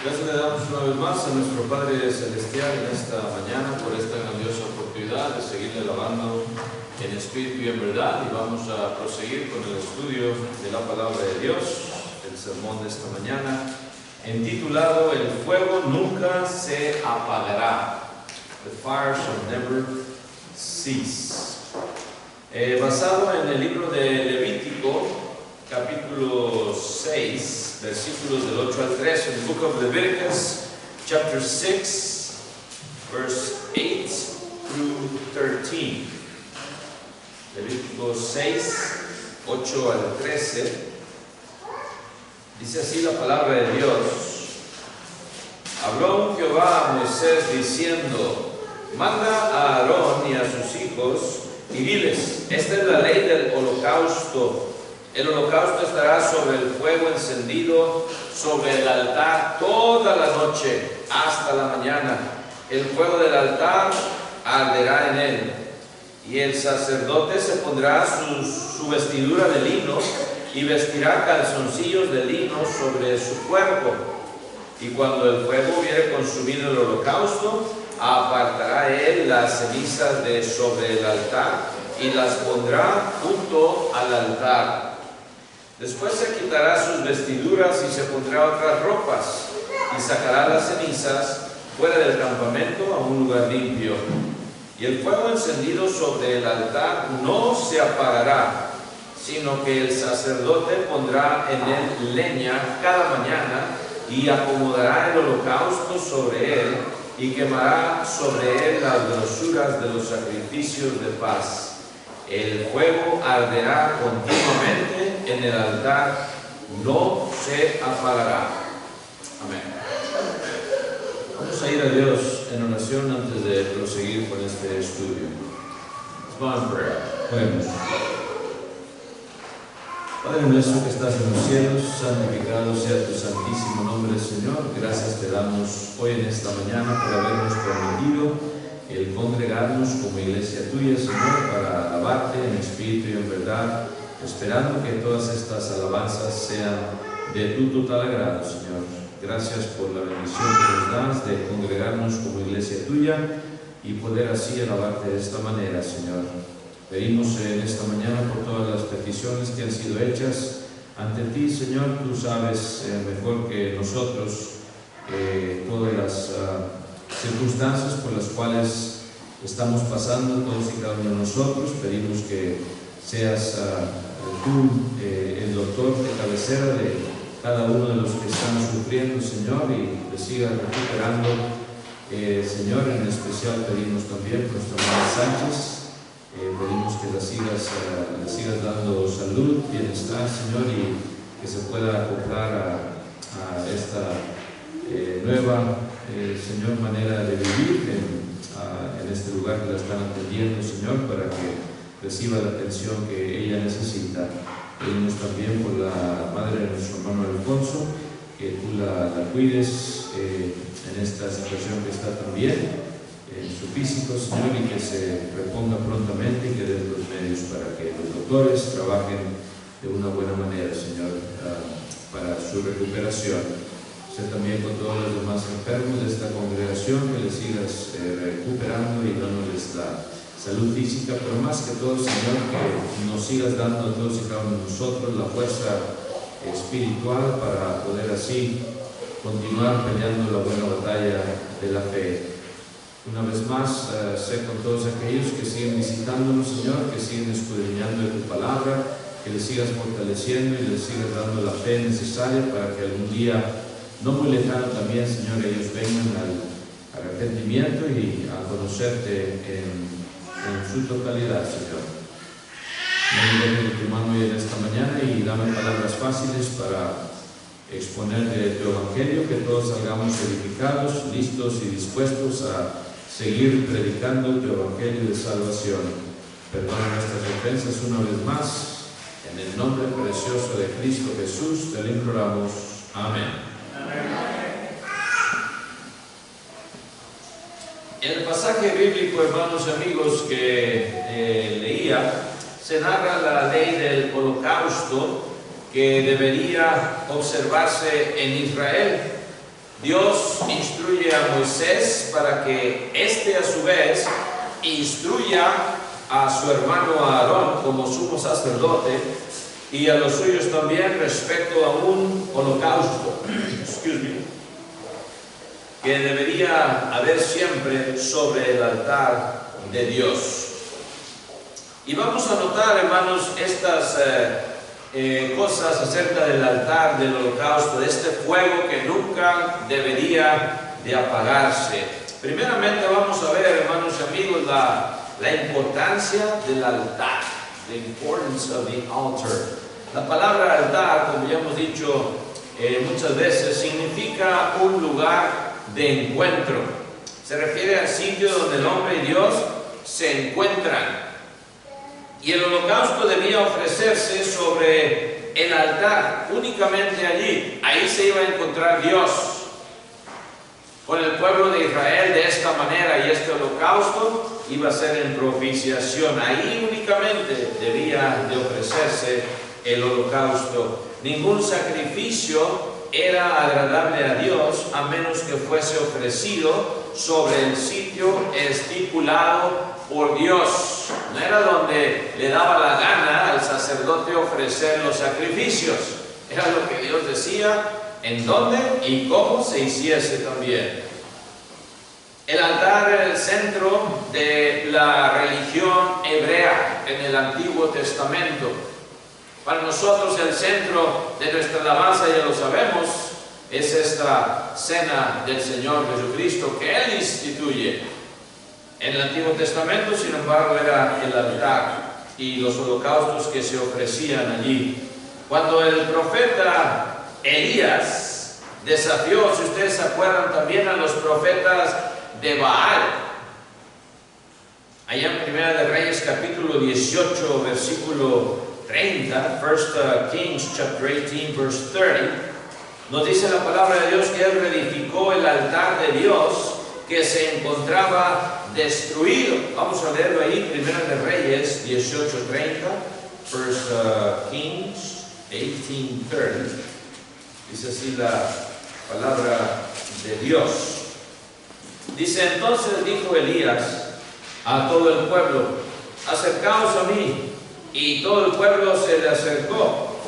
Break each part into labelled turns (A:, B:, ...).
A: Gracias le damos una vez más a nuestro Padre Celestial en esta mañana por esta grandiosa oportunidad de seguirle alabando en espíritu y en verdad, y vamos a proseguir con el estudio de la palabra de Dios, el sermón de esta mañana, intitulado El fuego nunca se apagará. The fire shall never cease. Basado en el libro de Levítico, capítulo 6, versículos del 8 al 13, en el Book of Leviticus, chapter 6, verse 8 through 13. Levítico 6, 8 al 13. Dice así la palabra de Dios. Habló Jehová a Moisés diciendo: manda a Aarón y a sus hijos y diles: esta es la ley del holocausto. El holocausto estará sobre el fuego encendido sobre el altar toda la noche hasta la mañana. El fuego del altar arderá en él. Y el sacerdote se pondrá su vestidura de lino y vestirá calzoncillos de lino sobre su cuerpo. Y cuando el fuego hubiere consumido el holocausto, apartará él las cenizas de sobre el altar y las pondrá junto al altar. Después se quitará sus vestiduras y se pondrá otras ropas, y sacará las cenizas fuera del campamento a un lugar limpio. Y el fuego encendido sobre el altar no se apagará, sino que el sacerdote pondrá en él leña cada mañana y acomodará el holocausto sobre él y quemará sobre él las grosuras de los sacrificios de paz. El fuego arderá continuamente en el altar, no se apagará. Amén. Vamos a ir a Dios en oración antes de proseguir con este estudio. Let's go in prayer. Oremos. Padre nuestro que estás en los cielos, santificado sea tu santísimo nombre, Señor. Gracias te damos hoy en esta mañana por habernos permitido el congregarnos como iglesia tuya, Señor, para alabarte en espíritu y en verdad, esperando que todas estas alabanzas sean de tu total agrado, Señor. Gracias por la bendición que nos das de congregarnos como iglesia tuya y poder así alabarte de esta manera, Señor. Pedimos en esta mañana por todas las peticiones que han sido hechas ante ti, Señor. Tú sabes mejor que nosotros todas las circunstancias por las cuales estamos pasando todos y cada uno de nosotros. Pedimos que seas tú el doctor de cabecera de cada uno de los que están sufriendo, Señor, y que sigas recuperando, Señor. En especial pedimos también por nuestra hermana Sánchez. Pedimos que le sigas dando salud, bienestar, Señor, y que se pueda acoplar a esta nueva, Señor, manera de vivir en este lugar que la están atendiendo, Señor, para que reciba la atención que ella necesita. Pedimos también por la madre de nuestro hermano Alfonso, que tú la cuides en esta situación que está también, en su físico, Señor, y que se reponga prontamente y que des los medios para que los doctores trabajen de una buena manera, Señor, para su recuperación. Sé también con todos los demás enfermos de esta congregación, que les sigas recuperando y dándoles la salud física, pero más que todo, Señor, que nos sigas dando a todos y cada uno de nosotros la fuerza espiritual para poder así continuar peleando la buena batalla de la fe. Una vez más, sé con todos aquellos que siguen visitándonos, Señor, que siguen escudriñando de tu palabra, que les sigas fortaleciendo y les sigas dando la fe necesaria para que algún día, no muy lejano también, Señor, ellos vengan al arrepentimiento y a conocerte en su totalidad, Señor. Me dejo de tu mano hoy en esta mañana y dame palabras fáciles para exponer de tu evangelio, que todos salgamos edificados, listos y dispuestos a seguir predicando tu evangelio de salvación. Perdona nuestras ofensas una vez más. En el nombre precioso de Cristo Jesús te lo imploramos. Amén. En el pasaje bíblico, hermanos y amigos, que leía, se narra la ley del holocausto que debería observarse en Israel. Dios instruye a Moisés para que éste a su vez instruya a su hermano Aarón como sumo sacerdote y a los suyos también respecto a un holocausto que debería haber siempre sobre el altar de Dios. Y vamos a notar, hermanos, estas cosas acerca del altar del holocausto, de este fuego que nunca debería de apagarse. Primeramente vamos a ver, hermanos y amigos, la importancia del altar, the importance of the altar. La palabra altar, como ya hemos dicho muchas veces, significa un lugar de encuentro. Se refiere al sitio donde el hombre y Dios se encuentran. Y el holocausto debía ofrecerse sobre el altar, únicamente allí. Ahí se iba a encontrar Dios con el pueblo de Israel de esta manera, y este holocausto iba a ser en propiciación. Ahí únicamente debía de ofrecerse el holocausto. Ningún sacrificio era agradable a Dios a menos que fuese ofrecido sobre el sitio estipulado por Dios. No era donde le daba la gana al sacerdote ofrecer los sacrificios. Era lo que Dios decía en dónde y cómo se hiciese también. El altar era el centro de la religión hebrea en el Antiguo Testamento. Para nosotros el centro de nuestra alabanza, ya lo sabemos, es esta cena del Señor Jesucristo que Él instituye. En el Antiguo Testamento, sin embargo, era el altar y los holocaustos que se ofrecían allí. Cuando el profeta Elías desafió, si ustedes se acuerdan, también a los profetas de Baal, allá en Primera de Reyes capítulo 18 versículo 30, 1 Kings chapter 18 verse 30, nos dice la palabra de Dios que Él reedificó el altar de Dios que se encontraba destruido. Vamos a leerlo ahí, Primera de Reyes 18:30, 1 Kings 18:30. Dice así la palabra de Dios. Dice: entonces dijo Elías a todo el pueblo: acercaos a mí. Y todo el pueblo se le acercó.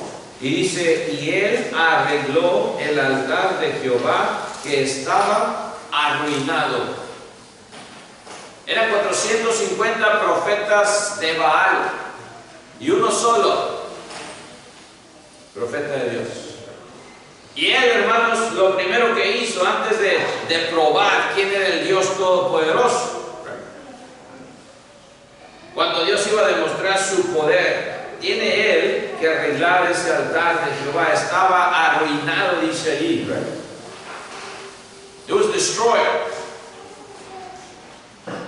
A: Y dice: y él arregló el altar de Jehová que estaba arruinado. Eran 450 profetas de Baal y uno solo profeta de Dios. Y él, hermanos, lo primero que hizo antes de probar quién era el Dios Todopoderoso, cuando Dios iba a demostrar su poder, tiene él que arreglar ese altar de Jehová. Estaba arruinado, dice allí. It was destroyed.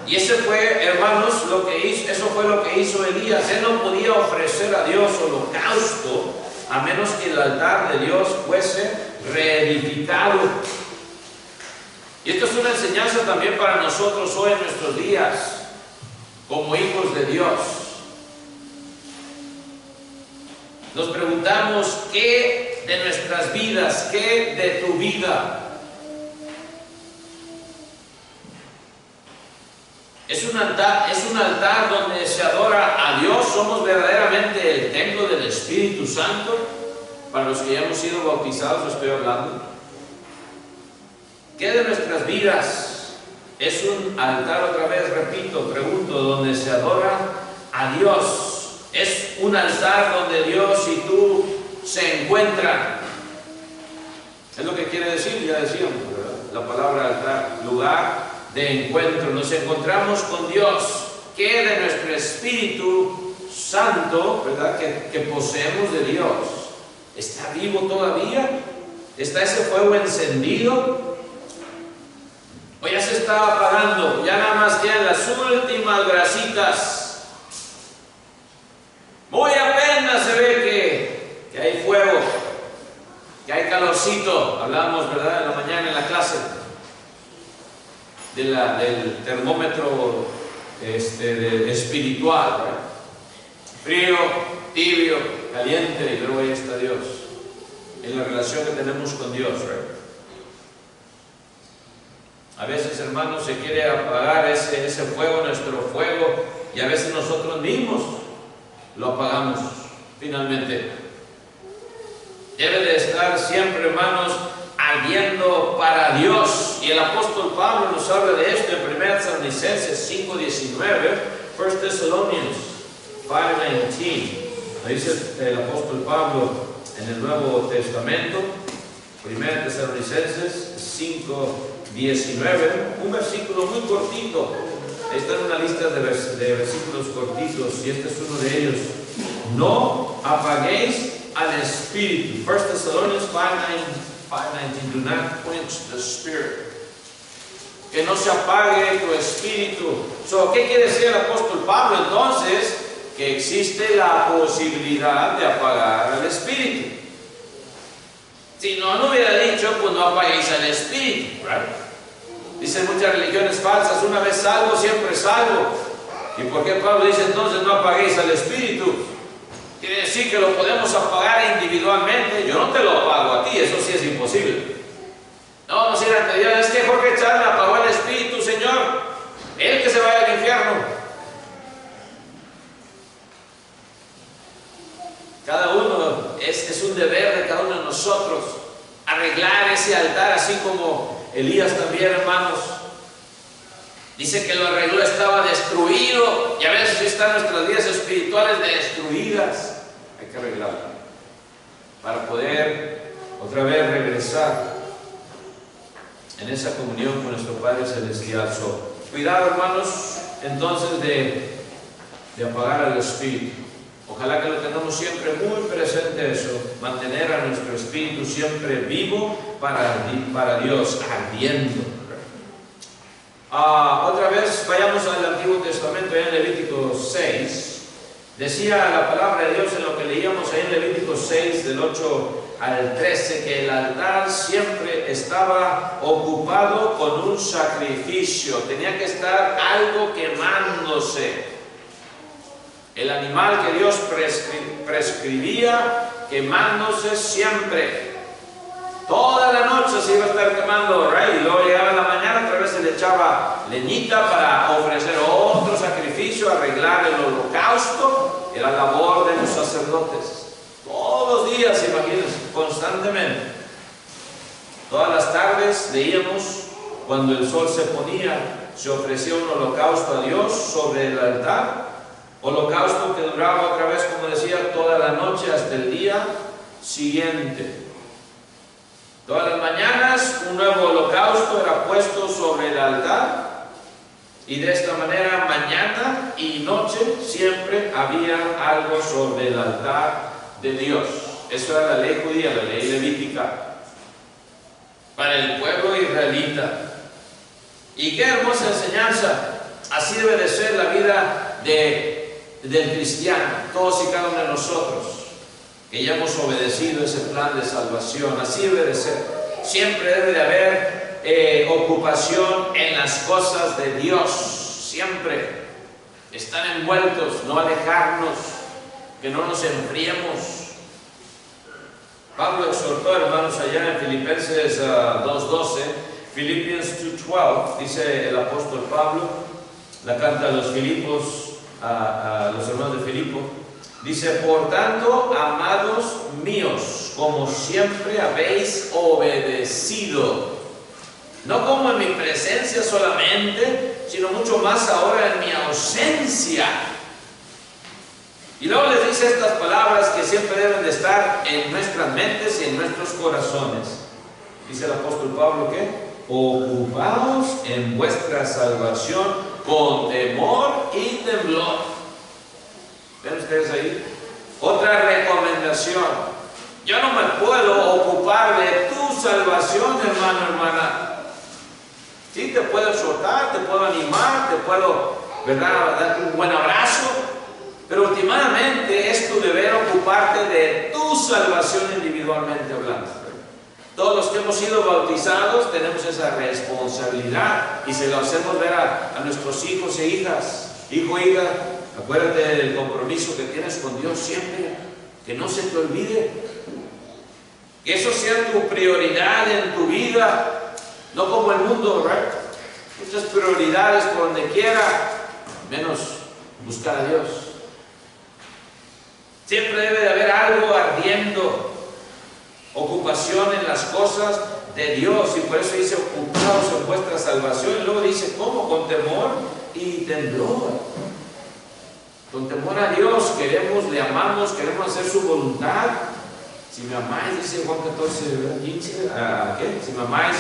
A: Y ese fue, hermanos, lo que hizo, eso fue lo que hizo Elías. Él no podía ofrecer a Dios holocausto a menos que el altar de Dios fuese reedificado. Y esto es una enseñanza también para nosotros hoy en nuestros días, como hijos de Dios. Nos preguntamos: ¿qué de nuestras vidas, qué de tu vida es un altar donde se adora a Dios? ¿Somos verdaderamente el templo del Espíritu Santo? Para los que ya hemos sido bautizados estoy hablando. ¿Qué de nuestras vidas es un altar, otra vez repito, pregunto, donde se adora a Dios? Es un altar donde Dios y tú se encuentran. Es lo que quiere decir, ya decíamos, ¿verdad? La palabra altar, lugar de encuentro. Nos encontramos con Dios. ¿Qué de nuestro Espíritu Santo, verdad, que poseemos de Dios? ¿Está vivo todavía? ¿Está ese fuego encendido? ¿O ya se está apagando? Ya nada más quedan las últimas grasitas. Muy apenas se ve que hay fuego, que hay calorcito. Hablamos, ¿verdad?, en la mañana en la clase del termómetro espiritual, ¿verdad? Frío, tibio, caliente, y luego ahí está Dios, en la relación que tenemos con Dios, ¿verdad? A veces, hermanos, se quiere apagar ese fuego, nuestro fuego, y a veces nosotros mismos lo apagamos finalmente. Debe de estar siempre, hermanos, ardiendo para Dios. Y el apóstol Pablo nos habla de esto en 1 Tesalonicenses 5:19, 1 Thessalonians 5:19. Dice el apóstol Pablo en el Nuevo Testamento, 1 Tesalonicenses 5:19, un versículo muy cortito. Ahí está en una lista de versículos cortitos, y este es uno de ellos. No apaguéis al Espíritu. 1 Thessalonians 5:19, do not quench the Spirit. Que no se apague tu espíritu. ¿Qué quiere decir el apóstol Pablo entonces? Que existe la posibilidad de apagar al Espíritu. Si no hubiera dicho, pues no apaguéis al Espíritu, ¿right? Dicen muchas religiones falsas, una vez salvo, siempre salvo. ¿Y por qué Pablo dice entonces no apaguéis al Espíritu? Quiere decir que lo podemos apagar individualmente. Yo no te lo apago a ti, eso sí es imposible. No nos irán a pedir, es que Jorge Chávez apagó el Espíritu, Señor. Él que se vaya al infierno. Cada uno, es un deber de cada uno de nosotros arreglar ese altar, así como Elías también, hermanos. Dice que lo arregló, estaba destruido, y a veces están nuestras vidas espirituales destruidas. Hay que arreglarlo para poder otra vez regresar en esa comunión con nuestro Padre Celestial. Cuidado, hermanos, entonces de apagar al Espíritu. Ojalá que lo tengamos siempre muy presente eso, mantener a nuestro espíritu siempre vivo para Dios, ardiendo. Otra vez vayamos al Antiguo Testamento, en Levítico 6. Decía la palabra de Dios en lo que leíamos ahí en Levítico 6, del 8 al 13, que el altar siempre estaba ocupado con un sacrificio, tenía que estar algo quemándose. El animal que Dios prescribía quemándose siempre. Toda la noche se iba a estar quemando, ¿right? Y luego llegaba en la mañana, otra vez se le echaba leñita para ofrecer otro sacrificio, arreglar el holocausto. Era labor de los sacerdotes. Todos los días, imagínense, constantemente. Todas las tardes leíamos, cuando el sol se ponía, se ofrecía un holocausto a Dios sobre el altar. Holocausto que duraba otra vez, como decía, toda la noche hasta el día siguiente. Todas las mañanas un nuevo holocausto era puesto sobre el altar, y de esta manera mañana y noche siempre había algo sobre el altar de Dios. Eso era la ley judía, la ley levítica para el pueblo israelita. Y qué hermosa enseñanza. Así debe de ser la vida del cristiano, todos y cada uno de nosotros, que ya hemos obedecido ese plan de salvación. Así debe de ser. Siempre debe de haber ocupación en las cosas de Dios. Siempre estar envueltos, no alejarnos, que no nos enfriemos. Pablo exhortó, hermanos, allá en Filipenses 2:12, Philippians 2:12, dice el apóstol Pablo, la carta a los Filipos, a los hermanos de Filipo, dice: por tanto, amados míos, como siempre habéis obedecido, no como en mi presencia solamente, sino mucho más ahora en mi ausencia. Y luego les dice estas palabras que siempre deben de estar en nuestras mentes y en nuestros corazones. Dice el apóstol Pablo que: ocupaos en vuestra salvación con temor y temblor. ¿Ven ustedes ahí? Otra recomendación. Yo no me puedo ocupar de tu salvación, hermano, hermana. Sí, te puedo exhortar, te puedo animar, te puedo, ¿verdad?, darte un buen abrazo, pero últimamente es tu deber ocuparte de tu salvación individualmente hablando. Todos los que hemos sido bautizados tenemos esa responsabilidad, y se lo hacemos ver a nuestros hijos e hijas. Hijo, hija, acuérdate del compromiso que tienes con Dios siempre, que no se te olvide, que eso sea tu prioridad en tu vida, no como el mundo, ¿right? muchas prioridades por donde quiera, menos buscar a Dios. Siempre debe de haber algo ardiendo, ocupación en las cosas de Dios, y por eso dice ocupados en vuestra salvación. Y luego dice, ¿cómo? Con temor y temblor. Con temor a Dios, le amamos, queremos hacer su voluntad. Si me amáis, dice Juan 14, 15, ¿qué? Si me amáis,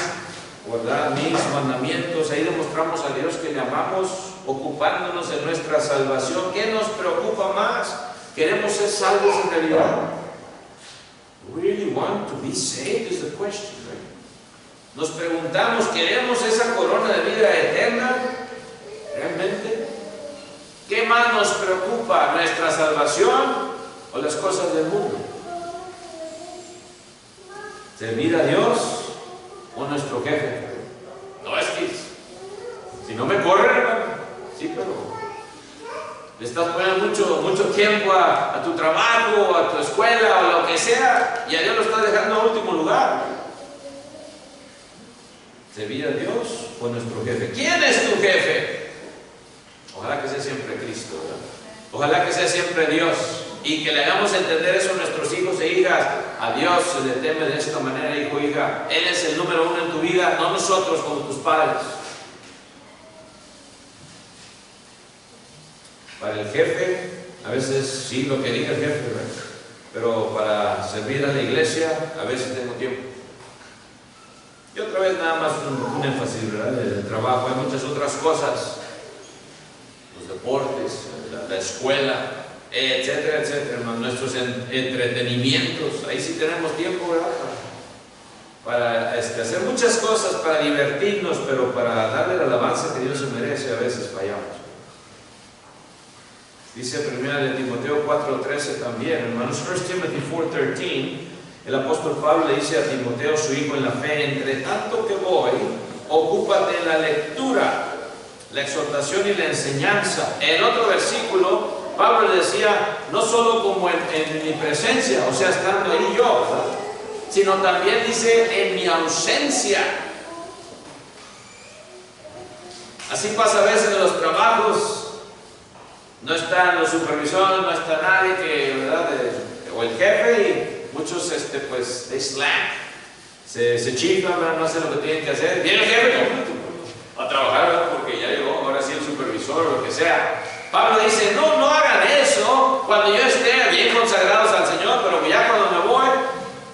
A: guardad mis mandamientos. Ahí demostramos a Dios que le amamos, ocupándonos en nuestra salvación. ¿Qué nos preocupa más? ¿Queremos ser salvos en realidad? Really want to be saved is the question, right? Nos preguntamos, ¿queremos esa corona de vida eterna? ¿Realmente? ¿Qué más nos preocupa? ¿Nuestra salvación o las cosas del mundo? ¿Servir a Dios o nuestro jefe? No, es que si no me corren, hermano, sí, pero le estás poniendo mucho tiempo a tu trabajo, a tu escuela o lo que sea, y a Dios lo estás dejando en último lugar. ¿Servir a Dios o nuestro jefe? ¿Quién es tu jefe? Ojalá que sea siempre Cristo, ¿verdad? Ojalá que sea siempre Dios, y que le hagamos entender eso a nuestros hijos e hijas. A Dios se le teme de esta manera, hijo, hija. Él es el número uno en tu vida, no nosotros como tus padres. Para el jefe, a veces sí lo que diga el jefe, ¿verdad? Pero para servir a la iglesia, a veces tengo tiempo. Y otra vez nada más un énfasis, ¿verdad? Del trabajo, hay muchas otras cosas, los deportes, la escuela, etcétera, etcétera, nuestros entretenimientos, ahí sí tenemos tiempo, ¿verdad? Para hacer muchas cosas, para divertirnos, pero para darle la alabanza que Dios se merece, a veces fallamos. Dice 1 Timoteo 4:13 también, hermanos. 1 Timothy 4:13, el apóstol Pablo le dice a Timoteo, su hijo en la fe: entre tanto que voy, ocúpate en la lectura, la exhortación y la enseñanza. En otro versículo, Pablo le decía, no solo como en mi presencia, o sea, estando ahí yo, ¿verdad?, sino también dice en mi ausencia. Así pasa a veces en los trabajos. No están los supervisores, no está nadie que, ¿verdad?, o el jefe, y muchos pues de slack, se chiflan, ¿verdad?, no hacen lo que tienen que hacer. Viene el jefe a trabajar, ¿verdad?, porque ya llegó, ahora sí el supervisor o lo que sea. Pablo dice, no hagan eso cuando yo esté bien consagrados al Señor, pero ya cuando me voy,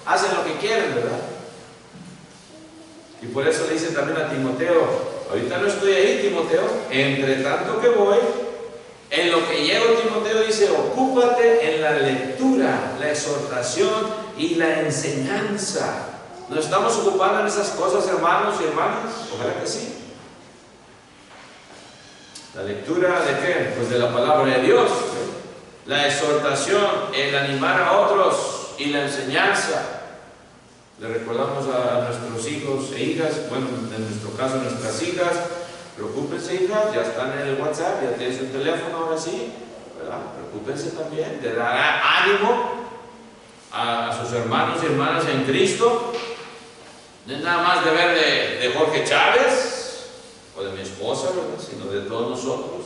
A: hacen lo que quieren, ¿verdad? Y por eso le dice también a Timoteo, ahorita no estoy ahí, Timoteo, entre tanto que voy, en lo que llego, Timoteo dice, ocúpate en la lectura, la exhortación y la enseñanza. ¿Nos estamos ocupando en esas cosas, hermanos y hermanas? Ojalá que sí. La lectura ¿de qué? Pues de la palabra de Dios. La exhortación, el animar a otros y la enseñanza. Le recordamos a nuestros hijos e hijas, bueno, en nuestro caso nuestras hijas, preocúpense, hijas, ya están en el WhatsApp, ya tienes un teléfono ahora sí, ¿verdad? Preocúpense también de dar ánimo a sus hermanos y hermanas en Cristo. No es nada más de ver de Jorge Chávez o de mi esposa, ¿verdad?, sino de todos nosotros.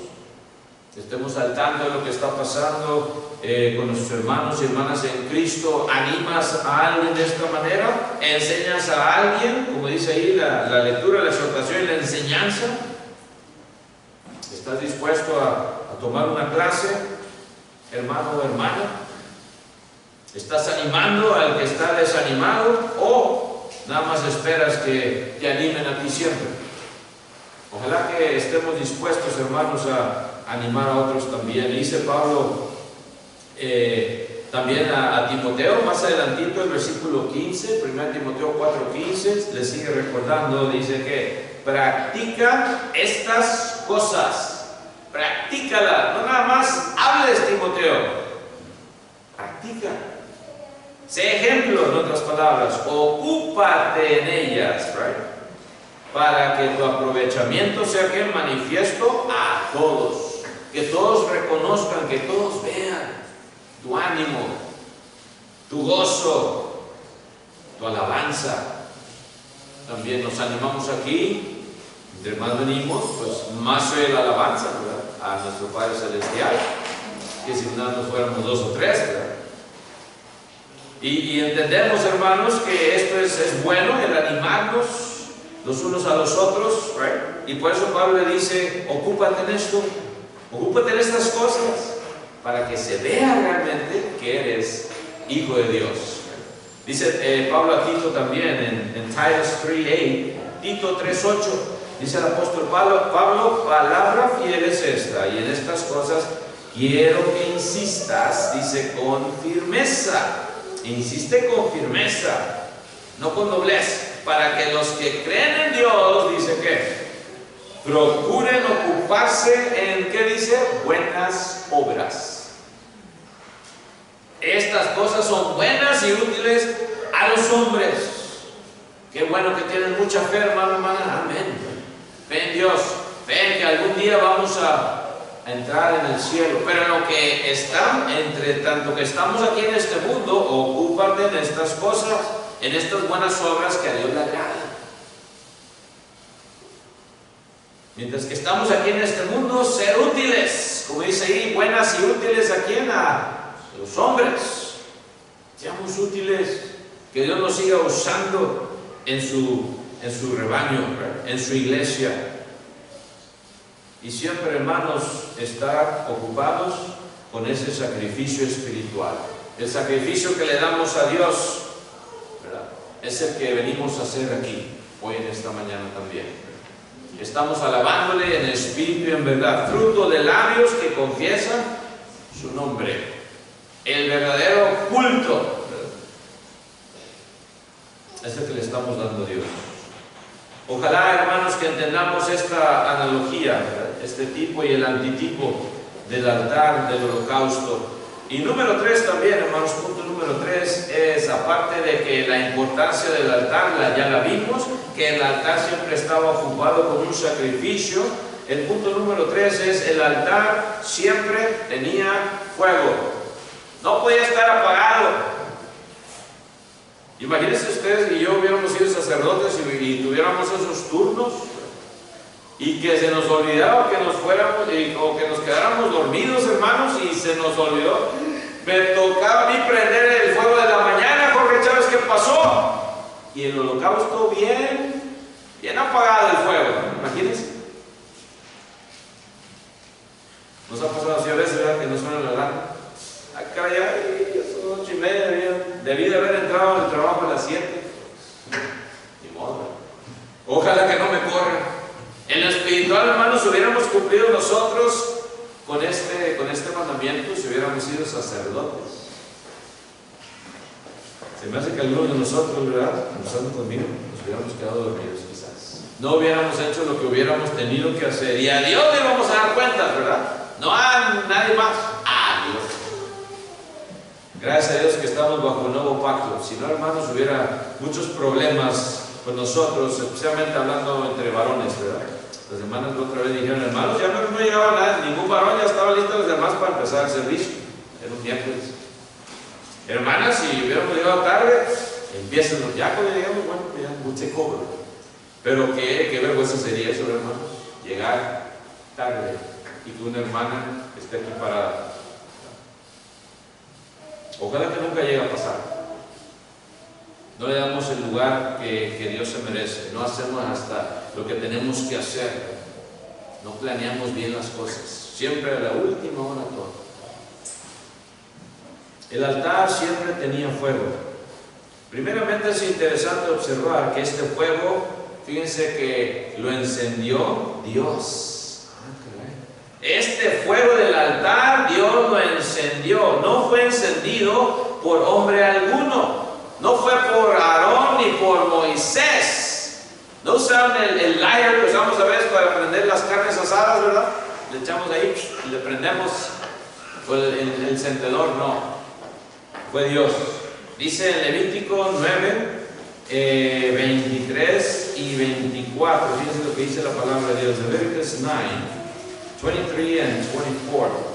A: Estemos al tanto de lo que está pasando con nuestros hermanos y hermanas en Cristo. Animas a alguien de esta manera, enseñas a alguien, como dice ahí la lectura, la exhortación y la enseñanza. ¿Estás dispuesto a tomar una clase, hermano o hermana? ¿Estás animando al que está desanimado o nada más esperas que te animen a ti siempre? Ojalá que estemos dispuestos, hermanos, a animar a otros también. Dice Pablo también a Timoteo, más adelantito, el versículo 15, 1 Timoteo 4:15, le sigue recordando, dice que practica estas cosas, practícalas, no nada más hables, Timoteo, practica, sé ejemplo, en otras palabras, ocúpate en ellas, right? Para que tu aprovechamiento sea que manifiesto a todos, que todos reconozcan, que todos vean tu ánimo, tu gozo, tu alabanza. También nos animamos aquí, Entre más venimos, pues más se oye la alabanza, ¿verdad?, a nuestro Padre Celestial, que si nada nos fuéramos 2 o 3, ¿verdad? Y entendemos, hermanos, que esto es bueno, el animarnos los unos a los otros, ¿right? Y por eso Pablo le dice, ocúpate en esto, ocúpate en estas cosas, para que se vea realmente que eres hijo de Dios. Dice Pablo a Tito también en Titus 3:8, Tito 3:8, dice el apóstol Pablo, palabra fiel es esta, y en estas cosas quiero que insistas, dice, con firmeza. Insiste con firmeza, no con doblez, para que los que creen en Dios, dice que procuren ocuparse en, ¿qué dice? Buenas obras. Estas cosas son buenas y útiles a los hombres. Qué bueno que tienen mucha fe, hermano, hermana. Amén. Fe en Dios, fe en que algún día vamos a entrar en el cielo, pero en lo que están, entre tanto que estamos aquí en este mundo, ocúpate en estas cosas, en estas buenas obras que a Dios le agradan. Mientras que estamos aquí en este mundo, ser útiles, como dice ahí, buenas y útiles a quién, a los hombres. Seamos útiles, que Dios nos siga usando en su rebaño, en su iglesia. Y siempre, hermanos, estar ocupados con ese sacrificio espiritual. El sacrificio que le damos a Dios, ¿verdad?, es el que venimos a hacer aquí, hoy en esta mañana también. Estamos alabándole en espíritu y en verdad, fruto de labios que confiesan su nombre. El verdadero culto, ¿verdad?, es el que le estamos dando a Dios. Ojalá, hermanos, que entendamos esta analogía, ¿verdad?, este tipo y el antitipo del altar del holocausto. Y número 3 también, hermanos, punto número 3 es, aparte de que la importancia del altar ya la vimos, que el altar siempre estaba ocupado con un sacrificio. El punto número 3 es, el altar siempre tenía fuego, no podía estar apagado. Imagínense ustedes y yo hubiéramos sido sacerdotes y tuviéramos esos turnos, y que se nos olvidaba que nos fuéramos, o que nos quedáramos dormidos, hermanos, y se nos olvidó. Me tocaba a mí prender el fuego de la mañana, Jorge Chávez, ¿qué pasó? Y el holocausto bien apagado el fuego, imagínense. Nos ha pasado así a veces, ¿verdad?, que nos suena la alarma. Ah, caray, ya son 8:30, debí de haber entrado al trabajo a las 7. Ni modo. Ojalá que no me corra. En lo espiritual, hermanos, si hubiéramos cumplido nosotros con este mandamiento, si hubiéramos sido sacerdotes. Se me hace que algunos de nosotros, ¿verdad?, pensando conmigo, nos hubiéramos quedado dormidos quizás. No hubiéramos hecho lo que hubiéramos tenido que hacer. Y a Dios le íbamos a dar cuentas, ¿verdad? No a nadie más, a Dios. Gracias a Dios que estamos bajo el nuevo pacto. Si no, hermanos, hubiera muchos problemas con nosotros, especialmente hablando entre varones, ¿verdad? Las hermanas la otra vez dijeron, hermanos, ya no llegaba nada, ningún varón, ya estaba listo los demás para empezar el servicio. Era un miércoles. Hermanas, si hubiéramos llegado tarde, empiezan ya cuando llegamos, bueno, ya mucho cobro. Pero qué vergüenza sería eso, hermanos, llegar tarde y que una hermana esté aquí parada. Ojalá que nunca llegue a pasar. No le damos el lugar que Dios se merece. No hacemos hasta lo que tenemos que hacer. No planeamos bien las cosas. Siempre a la última hora todo. El altar siempre tenía fuego. Primeramente es interesante observar que este fuego, fíjense que lo encendió Dios. Este fuego del altar Dios lo encendió. No fue encendido por hombre alguno. No fue por Aarón ni por Moisés. No usaron el lighter que usamos a veces para prender las carnes asadas, ¿verdad? Le echamos ahí y le prendemos. Fue el encendedor, no. Fue Dios. Dice en Levítico 9, 23 y 24. Fíjense lo que dice la palabra de Dios. Levíticos 9, 23 and 24.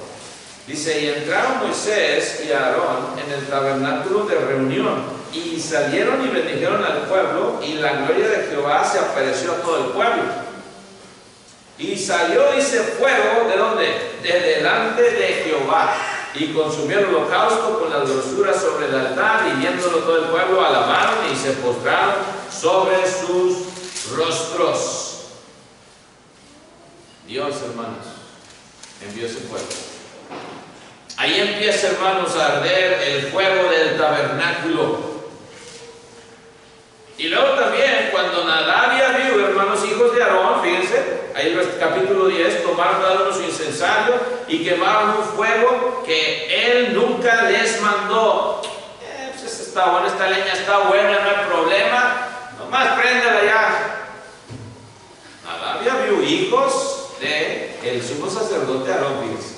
A: Dice, y entraron Moisés y Aarón en el tabernáculo de reunión, y salieron y bendijeron al pueblo, y la gloria de Jehová se apareció a todo el pueblo. Y salió, dice, fuego, ¿de dónde? De delante de Jehová. Y consumió el holocausto con las grosuras sobre el altar, y viéndolo todo el pueblo alabaron y se postraron sobre sus rostros. Dios, hermanos, envió ese fuego. Ahí empieza, hermanos, a arder el fuego del tabernáculo. Y luego también, cuando Nadab y Abiú, hermanos hijos de Aarón, fíjense, ahí en el capítulo 10, tomaron cada uno su incensario y quemaron un fuego que él nunca les mandó. Pues está bueno, esta leña está buena, no hay problema, nomás préndela ya. Nadab y Abiú, hijos del sumo sacerdote Aarón, fíjense.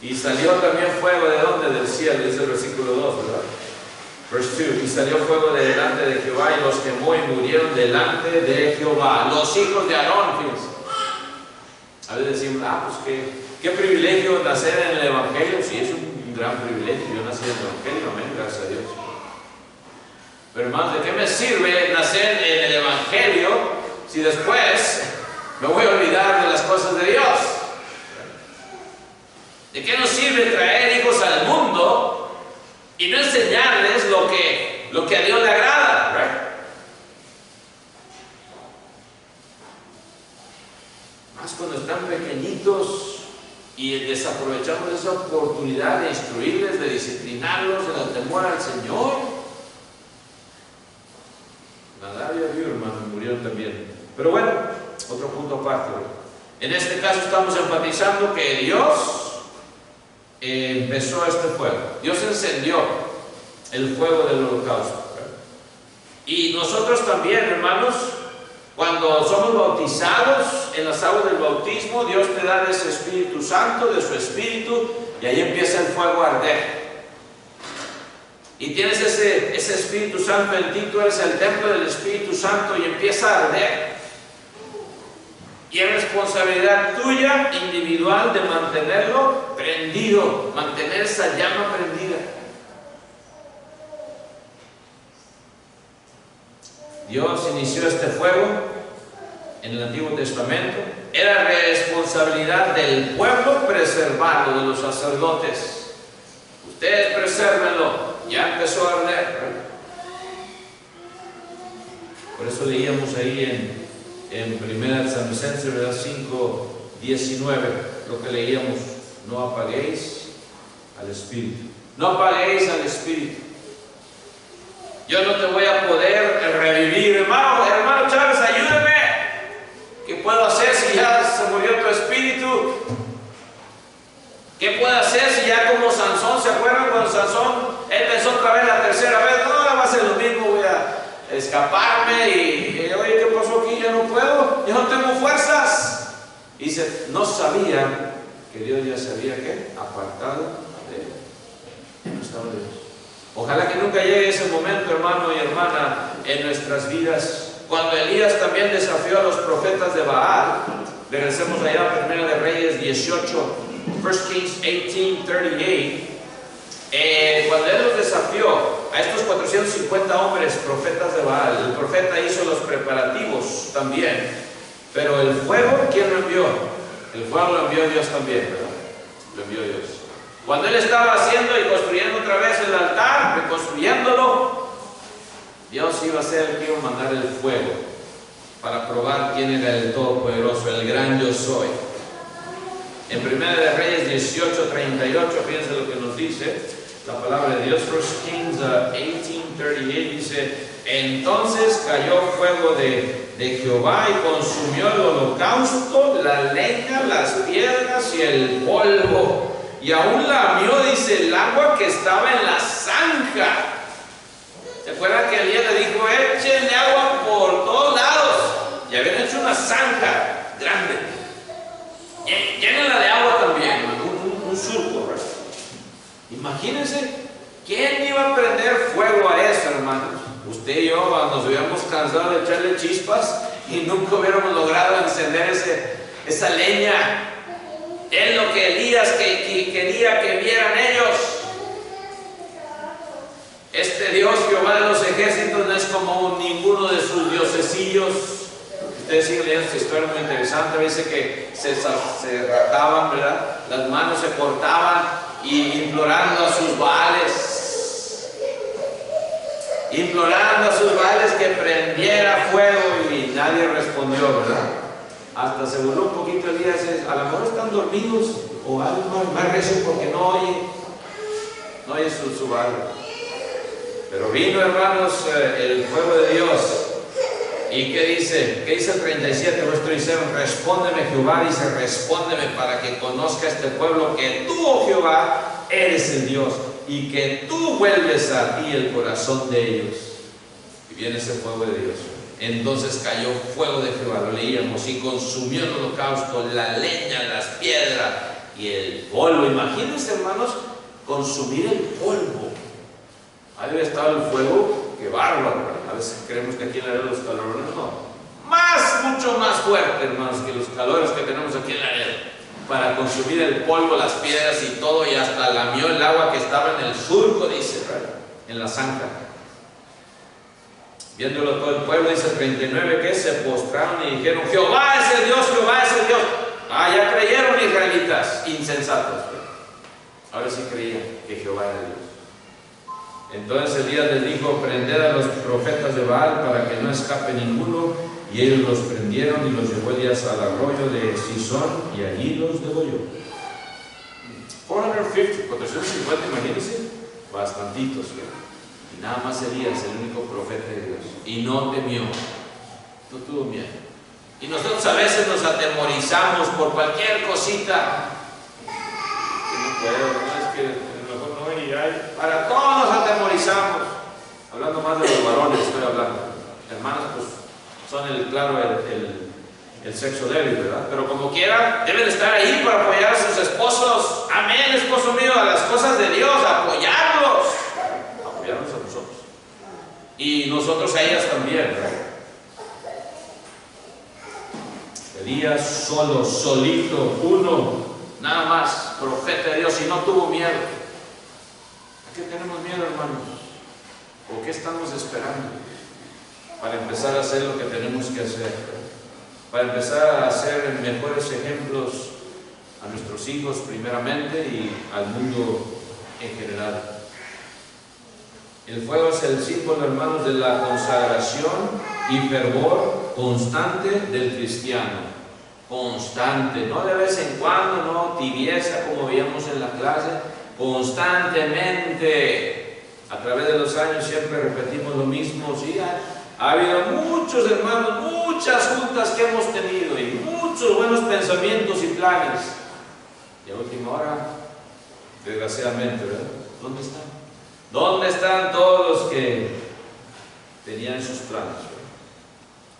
A: Y salió también fuego, ¿de dónde? Del cielo, dice el versículo 2, ¿verdad? Verse 2, y salió fuego de delante de Jehová y los quemó y murieron delante de Jehová. Los hijos de Aarón, fíjense. A veces decimos, pues qué privilegio nacer en el Evangelio. Sí, es un gran privilegio. Yo nací en el Evangelio, amén, gracias a Dios. Pero hermanos, ¿de qué me sirve nacer en el Evangelio si después me voy a olvidar de las cosas de Dios? ¿De qué nos sirve traer hijos al mundo y no enseñarles lo que a Dios le agrada? ¿Right? Más cuando están pequeñitos y desaprovechamos esa oportunidad de instruirles, de disciplinarlos en el temor al Señor. Nadab y Abiú, hermanos, murieron también. Pero bueno, otro punto aparte. En este caso estamos enfatizando que Dios empezó este fuego. Dios encendió el fuego del holocausto. Y nosotros también, hermanos, cuando somos bautizados en las aguas del bautismo, Dios te da de ese Espíritu Santo, de su Espíritu, y ahí empieza el fuego a arder. Y tienes ese Espíritu Santo en ti, tú eres el templo del Espíritu Santo y empieza a arder. Y es responsabilidad tuya, individual, de mantenerlo prendido, mantener esa llama prendida. Dios inició este fuego en el Antiguo Testamento. Era responsabilidad del pueblo preservarlo, de los sacerdotes. Ustedes presérvenlo. Ya empezó a arder. Por eso leíamos ahí en 1 Tesalonicenses 5:19, lo que leíamos: no apaguéis al Espíritu. No apaguéis al Espíritu. Yo no te voy a poder revivir, hermano Chávez, ayúdame. ¿Qué puedo hacer si ya se murió tu espíritu? ¿Qué puedo hacer si ya como Sansón? ¿Se acuerdan cuando Sansón, él pensó otra vez la tercera vez? No, va a ser lo mismo, voy a escaparme y oye, ¿qué pasó aquí? Ya no puedo, ya no tengo fuerzas. Y dice, no sabía que Dios ya se había apartado de él. Ya no estaba Dios. Ojalá que nunca llegue ese momento, hermano y hermana, en nuestras vidas. Cuando Elías también desafió a los profetas de Baal, regresemos allá a 1 de Reyes 18, 1 Kings 18:38. Cuando él los desafió a estos 450 hombres profetas de Baal, el profeta hizo los preparativos también, pero el fuego, ¿quién lo envió? El fuego lo envió Dios también, ¿verdad? Lo envió Dios. Cuando él estaba haciendo y construyendo otra vez el altar, reconstruyéndolo, Dios iba a ser el que iba a mandar el fuego para probar quién era el Todopoderoso, el gran yo soy. En 1 de Reyes 18:38, fíjense lo que nos dice la palabra de Dios. 1 Kings 18:38 dice: entonces cayó fuego de Jehová y consumió el holocausto, la leña, las piedras y el polvo. Y aún lamió, dice, el agua que estaba en la zanja. ¿Se acuerdan que Elías le dijo, échenle agua por todos lados? Y habían hecho una zanja grande. Llénenla de agua también, un surco, ¿verdad? Imagínense, ¿quién iba a prender fuego a eso, hermanos? Usted y yo nos hubiéramos cansado de echarle chispas y nunca hubiéramos logrado encender esa leña. Es lo que Elías quería que vieran ellos. Este Dios, Jehová de los ejércitos, no es como ninguno de sus diosesillos. Ustedes siguen leyendo esta historia muy interesante. Dice que se rajaban, ¿verdad? Las manos se cortaban y implorando a sus baales. Implorando a sus baales que prendiera fuego y nadie respondió, ¿verdad? Hasta se burló un poquito Elías. A lo mejor están dormidos o algo más recio porque no oye su baal. Pero vino, hermanos, el fuego de Dios. ¿Y qué dice? ¿Qué dice el 37, verso 37? Respóndeme, Jehová, dice, respóndeme para que conozca este pueblo que tú, oh Jehová, eres el Dios y que tú vuelves a ti el corazón de ellos. Y viene ese fuego de Dios. Entonces cayó fuego de Jehová, lo leíamos, y consumió el holocausto, la leña, las piedras y el polvo. Imagínense, hermanos, consumir el polvo. Ahí había estado el fuego, qué bárbaro. A veces creemos que aquí en la área los calorones no. Mucho más fuerte, hermanos, que los calores que tenemos aquí en la área. Para consumir el polvo, las piedras y todo, y hasta lamió el agua que estaba en el surco, dice, ¿verdad? En la zanja. Viéndolo todo el pueblo, dice 39, que se postraron y dijeron, Jehová es el Dios, Jehová es el Dios. Ah, ya creyeron, israelitas, insensatos. Ahora sí creían que Jehová era Dios. Entonces Elías les dijo, prended a los profetas de Baal para que no escape ninguno, y ellos los prendieron y los llevó Elías al arroyo de Sison y allí los degolló. 450, imagínense, bastantitos, ¿verdad? Y nada más Elías, el único profeta de Dios, y no temió, no tuvo miedo. Y nosotros a veces nos atemorizamos por cualquier cosita. Que no puedo, no es que para todos nos atemorizamos. Hablando más de los varones estoy hablando. Hermanos, pues son el sexo débil, ¿verdad? Pero como quiera, deben estar ahí para apoyar a sus esposos. Amén, esposo mío, a las cosas de Dios, apoyarlos a nosotros. Y nosotros a ellas también, ¿verdad? Elías solo, solito, uno, nada más, profeta de Dios, y no tuvo miedo. ¿Qué tenemos miedo, hermanos? ¿O qué estamos esperando para empezar a hacer lo que tenemos que hacer? Para empezar a hacer mejores ejemplos a nuestros hijos primeramente y al mundo en general. El fuego es el símbolo, hermanos, de la consagración y fervor constante del cristiano. Constante, no de vez en cuando, no tibieza como veíamos en la clase. Constantemente, a través de los años siempre repetimos lo mismo. Sí, ha habido muchos hermanos, muchas juntas que hemos tenido y muchos buenos pensamientos y planes, y a última hora, desgraciadamente, ¿verdad? ¿Dónde están? ¿Dónde están todos los que tenían esos planes? ¿Verdad?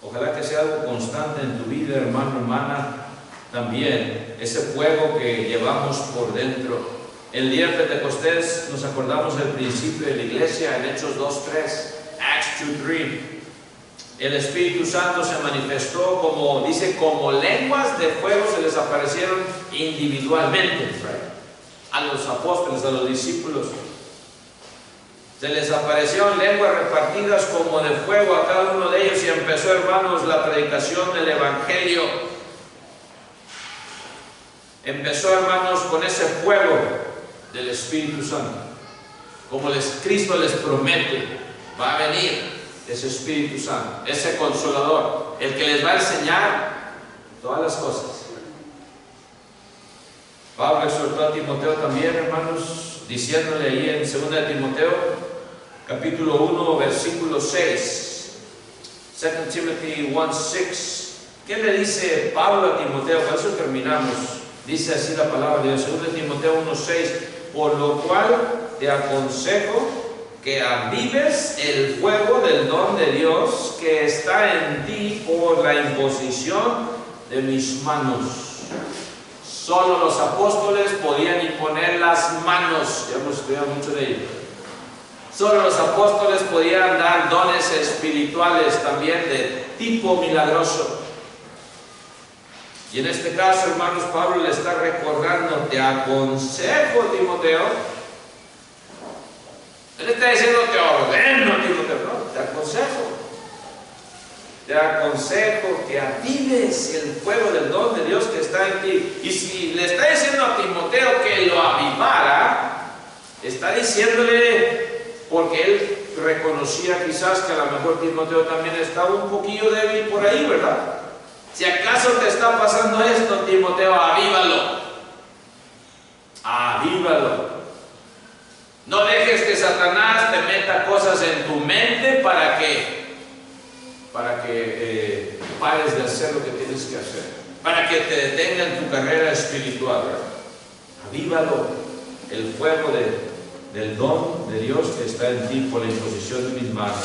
A: Ojalá que sea algo constante en tu vida, hermano, hermana, también ese fuego que llevamos por dentro. El día de Pentecostés nos acordamos del principio de la iglesia en Hechos 2:3, Acts 2:3. El Espíritu Santo se manifestó como, dice, como lenguas de fuego se les aparecieron individualmente, right? A los apóstoles, a los discípulos. Se les aparecieron lenguas repartidas como de fuego a cada uno de ellos y empezó, hermanos, la predicación del Evangelio. Empezó, hermanos, con ese fuego del Espíritu Santo. Como Cristo les promete, va a venir ese Espíritu Santo, ese Consolador, el que les va a enseñar todas las cosas. Pablo exhortó a Timoteo también, hermanos, diciéndole ahí en 2 de Timoteo, capítulo 1, versículo 6, 2 Timothy 1:6. ¿Qué le dice Pablo a Timoteo? Por eso terminamos. Dice así la palabra de Dios, 2 de Timoteo 1:6, por lo cual te aconsejo que avives el fuego del don de Dios que está en ti por la imposición de mis manos. Solo los apóstoles podían imponer las manos, ya hemos estudiado mucho de ello. Solo los apóstoles podían dar dones espirituales también de tipo milagroso. Y en este caso, hermanos, Pablo le está recordando, te aconsejo, Timoteo. Él está diciendo, te ordeno, Timoteo, no, te aconsejo. te aconsejo que avives el fuego del don de Dios que está en ti. Y si le está diciendo a Timoteo que lo avivara, está diciéndole porque él reconocía quizás que a lo mejor Timoteo también estaba un poquillo débil por ahí, ¿verdad? Si acaso te está pasando esto, Timoteo, avívalo. Avívalo. No dejes que Satanás te meta cosas en tu mente para que pares de hacer lo que tienes que hacer, para que te detenga en tu carrera espiritual, ¿verdad? Avívalo, el fuego del don de Dios que está en ti por la imposición de mis manos.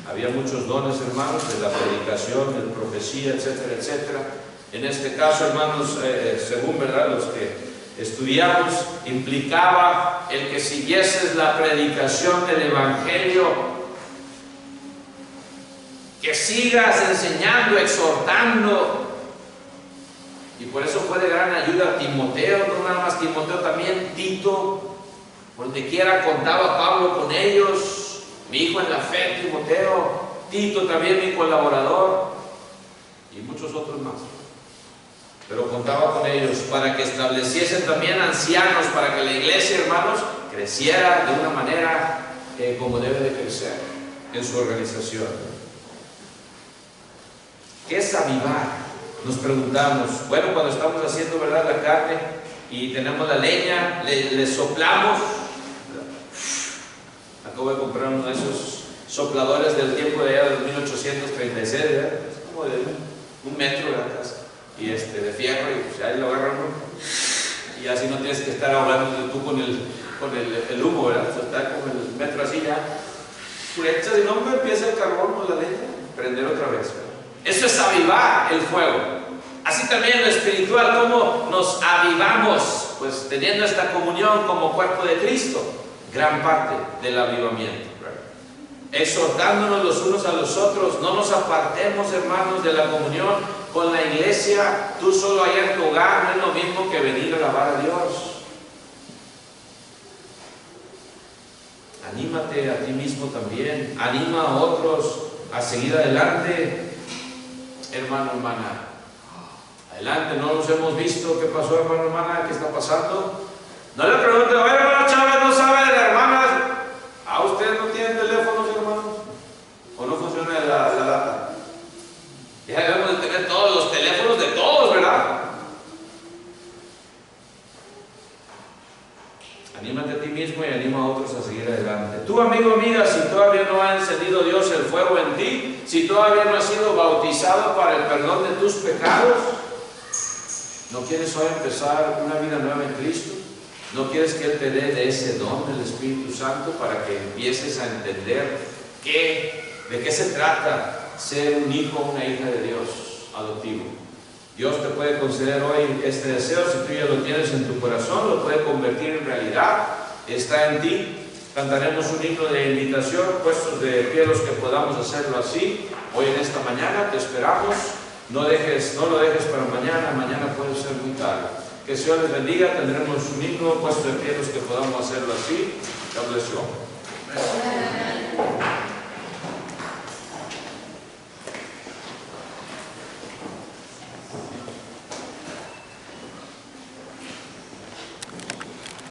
A: Había muchos dones, hermanos, de la predicación, de la profecía, etcétera, etcétera. En este caso, hermanos, según, ¿verdad?, los que estudiamos, implicaba el que siguieses la predicación del Evangelio, que sigas enseñando, exhortando. Y por eso fue de gran ayuda a Timoteo, no nada más Timoteo, también Tito, por donde quiera contaba Pablo con ellos, mi hijo en la fe, Timoteo, Tito también mi colaborador, y muchos otros más. Pero contaba con ellos para que estableciesen también ancianos, para que la iglesia, hermanos, creciera de una manera como debe de crecer en su organización. ¿Qué es avivar? Nos preguntamos. Bueno, cuando estamos haciendo, ¿verdad?, la carne y tenemos la leña, le soplamos. Acabo de comprar uno de esos sopladores del tiempo de allá de 1836, ¿verdad? Es como de un metro, ¿verdad?, de fierro, y pues ahí lo agarran uno. Y así no tienes que estar ahogando tú con el humo, ¿verdad? Está como el metro así ya. Le echas y no me empieza el carbón o la leña, prender otra vez, ¿verdad? Eso es avivar el fuego. Así también en lo espiritual, ¿cómo nos avivamos? Pues teniendo esta comunión como cuerpo de Cristo, gran parte del avivamiento, ¿verdad? Exhortándonos los unos a los otros, no nos apartemos, hermanos, de la comunión con la iglesia. Tú solo allá en tu hogar no es lo mismo que venir a alabar a Dios. Anímate a ti mismo también, anima a otros a seguir adelante. Hermano, hermana, adelante, no los hemos visto. ¿Qué pasó, hermano, hermana? ¿Qué está pasando? No le pregunte, oye, hermano Chávez, ¿no sabe de las hermanas? ¿Ah, ustedes no tienen teléfonos, hermanos? ¿O no funciona la lata? Ya debemos de tener todos los teléfonos de todos, ¿verdad? Anímate a ti mismo y anima a otros a seguir adelante. Tú, amigo, amiga, si todavía no ha encendido Dios el fuego en ti, si todavía no has sido bautizado para el perdón de tus pecados, ¿no quieres hoy empezar una vida nueva en Cristo? ¿No quieres que Él te dé de ese don del Espíritu Santo para que empieces a entender de qué se trata ser un hijo o una hija de Dios adoptivo? Dios te puede conceder hoy este deseo. Si tú ya lo tienes en tu corazón, lo puede convertir en realidad, está en ti. Cantaremos un himno de invitación, puestos de pie los que podamos hacerlo así. Hoy en esta mañana te esperamos. No lo dejes para mañana. Mañana puede ser muy tarde. Que el Señor les bendiga. Tendremos un himno, puestos de pie los que podamos hacerlo así. God bless you all.